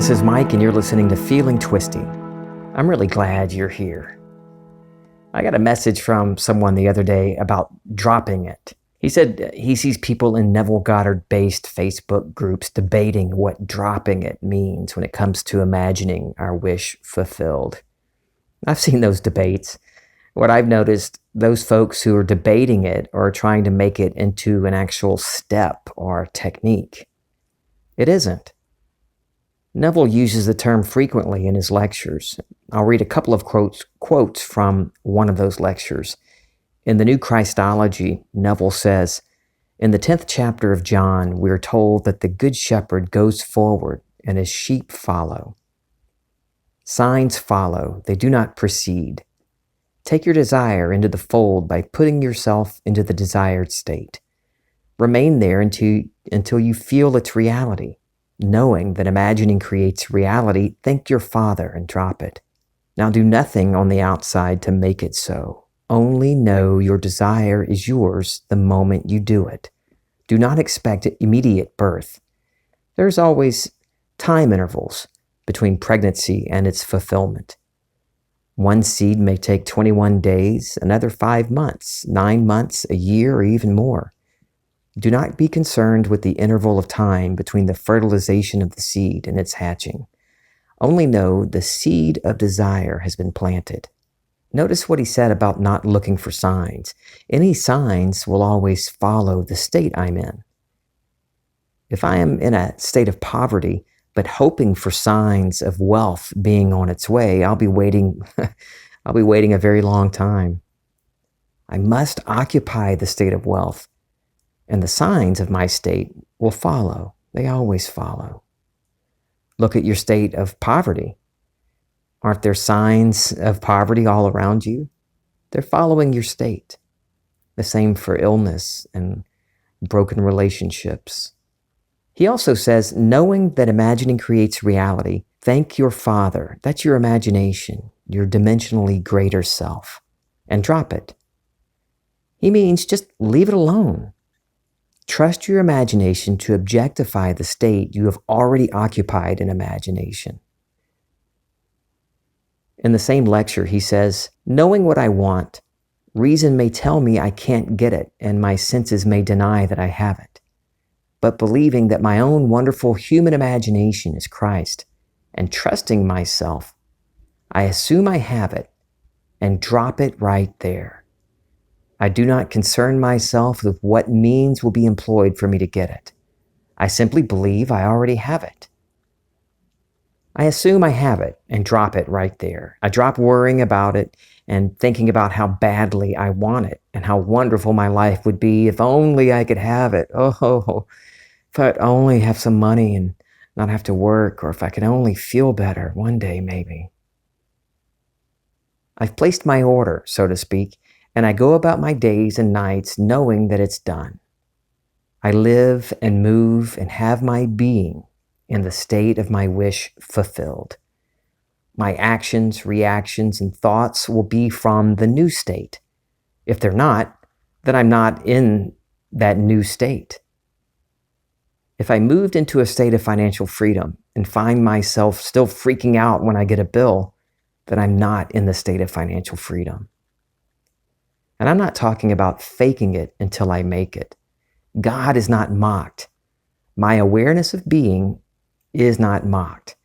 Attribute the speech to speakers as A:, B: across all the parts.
A: This is Mike, and you're listening to Feeling Twisty. I'm really glad you're here. I got a message from someone the other day about dropping it. He said he sees people in Neville Goddard-based Facebook groups debating what dropping it means when it comes to imagining our wish fulfilled. I've seen those debates. What I've noticed, those folks who are debating it are trying to make it into an actual step or technique. It isn't. Neville uses the term frequently in his lectures. I'll read a couple of quotes from one of those lectures. In the New Christology, Neville says, "In the 10th chapter of John, we are told that the Good Shepherd goes forward and his sheep follow. Signs follow, they do not precede. Take your desire into the fold by putting yourself into the desired state. Remain there until you feel its reality. Knowing that imagining creates reality, thank your Father and drop it. Now do nothing on the outside to make it so. Only know your desire is yours the moment you do it. Do not expect immediate birth. There's always time intervals between pregnancy and its fulfillment. One seed may take 21 days, another 5 months, 9 months, a year, or even more. Do not be concerned with the interval of time between the fertilization of the seed and its hatching. Only know the seed of desire has been planted." Notice what he said about not looking for signs. Any signs will always follow the state I'm in. If I am in a state of poverty, but hoping for signs of wealth being on its way, I'll be waiting a very long time. I must occupy the state of wealth, and the signs of my state will follow. They always follow. Look at your state of poverty. Aren't there signs of poverty all around you? They're following your state. The same for illness and broken relationships. He also says, knowing that imagining creates reality, thank your Father. That's your imagination, your dimensionally greater self, and drop it. He means just leave it alone. Trust your imagination to objectify the state you have already occupied in imagination. In the same lecture, he says, knowing what I want, reason may tell me I can't get it, and my senses may deny that I have it. But believing that my own wonderful human imagination is Christ, and trusting myself, I assume I have it and drop it right there. I do not concern myself with what means will be employed for me to get it. I simply believe I already have it. I assume I have it and drop it right there. I drop worrying about it and thinking about how badly I want it and how wonderful my life would be if only I could have it. Oh, if I'd only have some money and not have to work, or if I could only feel better one day maybe. I've placed my order, so to speak, and I go about my days and nights knowing that it's done. I live and move and have my being in the state of my wish fulfilled. My actions, reactions, and thoughts will be from the new state. If they're not, then I'm not in that new state. If I moved into a state of financial freedom and find myself still freaking out when I get a bill, then I'm not in the state of financial freedom. And I'm not talking about faking it until I make it. God is not mocked. My awareness of being is not mocked.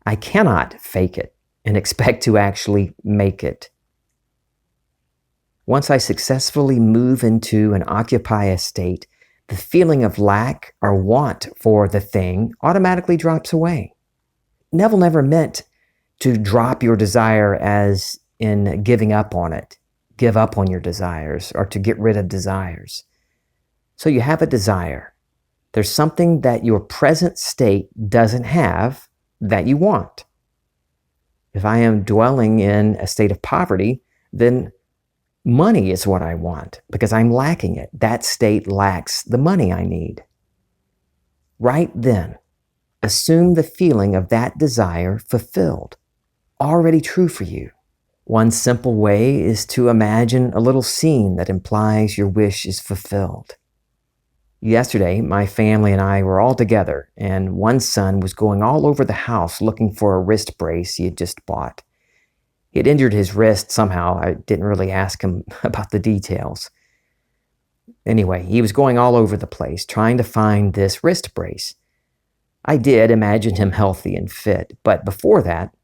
A: I cannot fake it and expect to actually make it. Once I successfully move into and occupy a state, the feeling of lack or want for the thing automatically drops away. Neville never meant to drop your desire as in giving up on it. Give up on your desires, or to get rid of desires. So you have a desire. There's something that your present state doesn't have that you want. If I am dwelling in a state of poverty, then money is what I want because I'm lacking it. That state lacks the money I need. Right then, assume the feeling of that desire fulfilled, already true for you. One simple way is to imagine a little scene that implies your wish is fulfilled. Yesterday, my family and I were all together, and one son was going all over the house looking for a wrist brace he had just bought. He had injured his wrist somehow. I didn't really ask him about the details. Anyway, he was going all over the place trying to find this wrist brace. I did imagine him healthy and fit, but before that,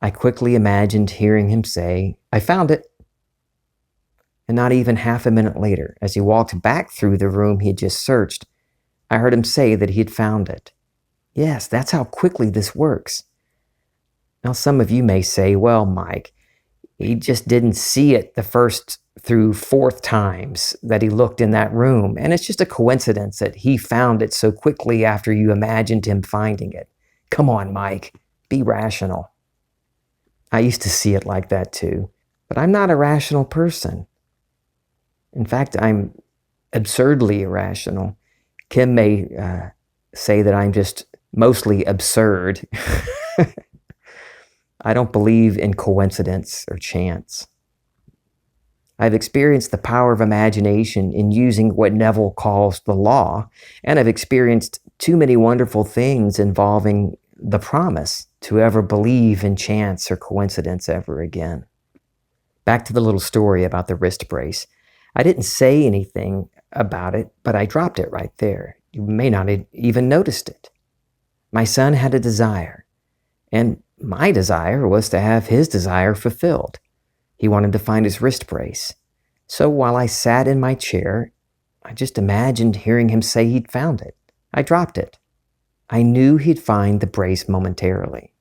A: I quickly imagined hearing him say, "I found it." And not even half a minute later, as he walked back through the room he had just searched, I heard him say that he had found it. Yes, that's how quickly this works. Now, some of you may say, "Well, Mike, he just didn't see it the first through fourth times that he looked in that room, and it's just a coincidence that he found it so quickly after you imagined him finding it." Come on, Mike, be rational. I used to see it like that too, but I'm not a rational person. In fact, I'm absurdly irrational. Kim may say that I'm just mostly absurd. I don't believe in coincidence or chance. I've experienced the power of imagination in using what Neville calls the law, and I've experienced too many wonderful things involving the promise to ever believe in chance or coincidence ever again. Back to the little story about the wrist brace. I didn't say anything about it, but I dropped it right there. You may not have even noticed it. My son had a desire, and my desire was to have his desire fulfilled. He wanted to find his wrist brace. So while I sat in my chair, I just imagined hearing him say he'd found it. I dropped it. I knew he'd find the brace momentarily.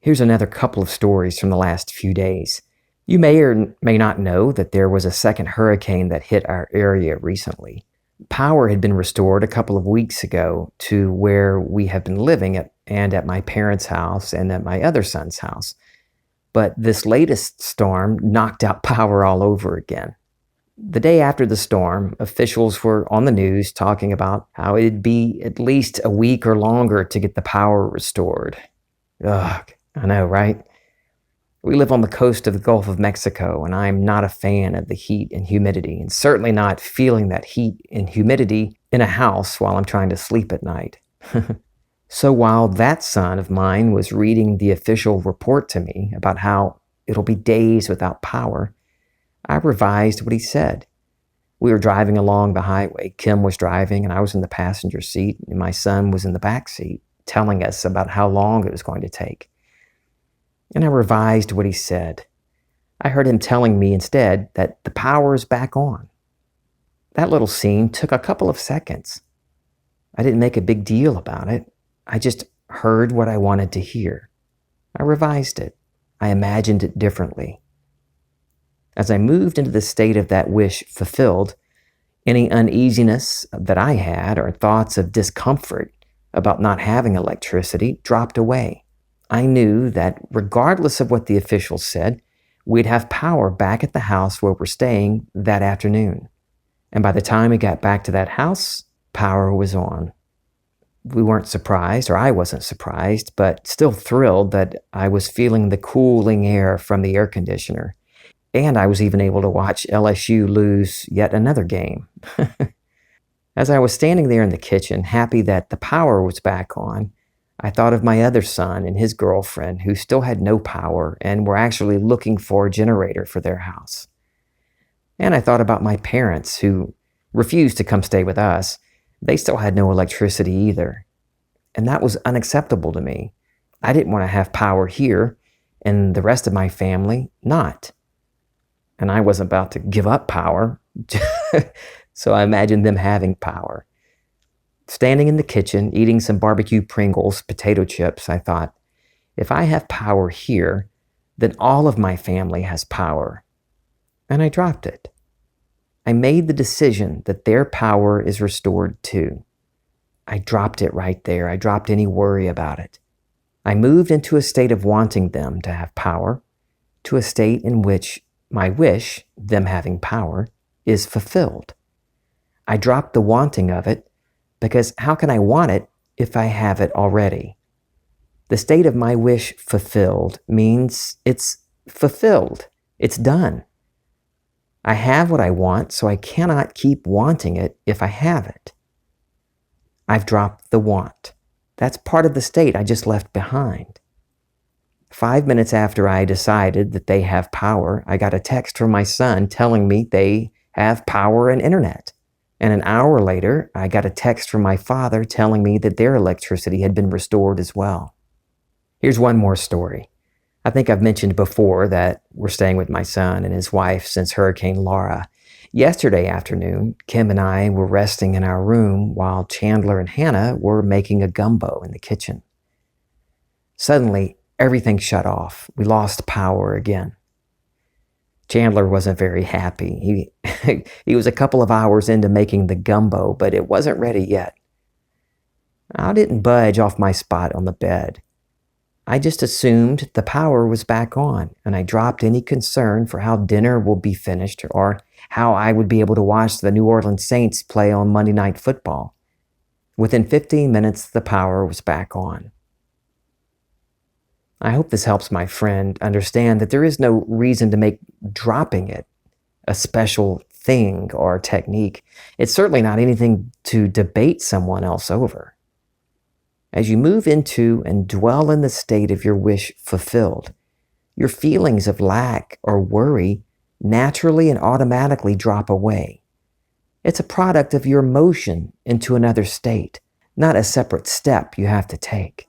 A: Here's another couple of stories from the last few days. You may or may not know that there was a second hurricane that hit our area recently. Power had been restored a couple of weeks ago to where we have been living and at my parents' house and at my other son's house. But this latest storm knocked out power all over again. The day after the storm, officials were on the news talking about how it'd be at least a week or longer to get the power restored. Ugh, I know, right? We live on the coast of the Gulf of Mexico, and I'm not a fan of the heat and humidity, and certainly not feeling that heat and humidity in a house while I'm trying to sleep at night. So while that son of mine was reading the official report to me about how it'll be days without power, I revised what he said. We were driving along the highway. Kim was driving, and I was in the passenger seat, and my son was in the back seat, telling us about how long it was going to take. And I revised what he said. I heard him telling me instead that the power is back on. That little scene took a couple of seconds. I didn't make a big deal about it. I just heard what I wanted to hear. I revised it. I imagined it differently. As I moved into the state of that wish fulfilled, any uneasiness that I had or thoughts of discomfort about not having electricity dropped away. I knew that regardless of what the officials said, we'd have power back at the house where we're staying that afternoon. And by the time we got back to that house, power was on. We weren't surprised, or I wasn't surprised, but still thrilled that I was feeling the cooling air from the air conditioner. And I was even able to watch LSU lose yet another game. As I was standing there in the kitchen, happy that the power was back on, I thought of my other son and his girlfriend who still had no power and were actually looking for a generator for their house. And I thought about my parents who refused to come stay with us. They still had no electricity either. And that was unacceptable to me. I didn't want to have power here and the rest of my family not. And I wasn't about to give up power. So I imagined them having power. Standing in the kitchen, eating some barbecue Pringles, potato chips, I thought, if I have power here, then all of my family has power. And I dropped it. I made the decision that their power is restored too. I dropped it right there. I dropped any worry about it. I moved into a state of wanting them to have power, to a state in which my wish, them having power, is fulfilled. I dropped the wanting of it because how can I want it if I have it already? The state of my wish fulfilled means it's fulfilled. It's done. I have what I want, so I cannot keep wanting it if I have it. I've dropped the want. That's part of the state I just left behind. 5 minutes after I decided that they have power, I got a text from my son telling me they have power and internet. And an hour later, I got a text from my father telling me that their electricity had been restored as well. Here's one more story. I think I've mentioned before that we're staying with my son and his wife since Hurricane Laura. Yesterday afternoon, Kim and I were resting in our room while Chandler and Hannah were making a gumbo in the kitchen. Suddenly, everything shut off. We lost power again. Chandler wasn't very happy. He was a couple of hours into making the gumbo, but it wasn't ready yet. I didn't budge off my spot on the bed. I just assumed the power was back on, and I dropped any concern for how dinner will be finished or how I would be able to watch the New Orleans Saints play on Monday Night Football. Within 15 minutes, the power was back on. I hope this helps my friend understand that there is no reason to make dropping it a special thing or technique. It's certainly not anything to debate someone else over. As you move into and dwell in the state of your wish fulfilled, your feelings of lack or worry naturally and automatically drop away. It's a product of your motion into another state, not a separate step you have to take.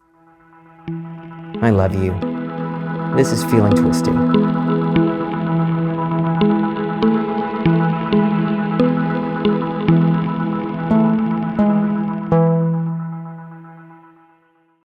A: I love you. This is Feeling Twisty.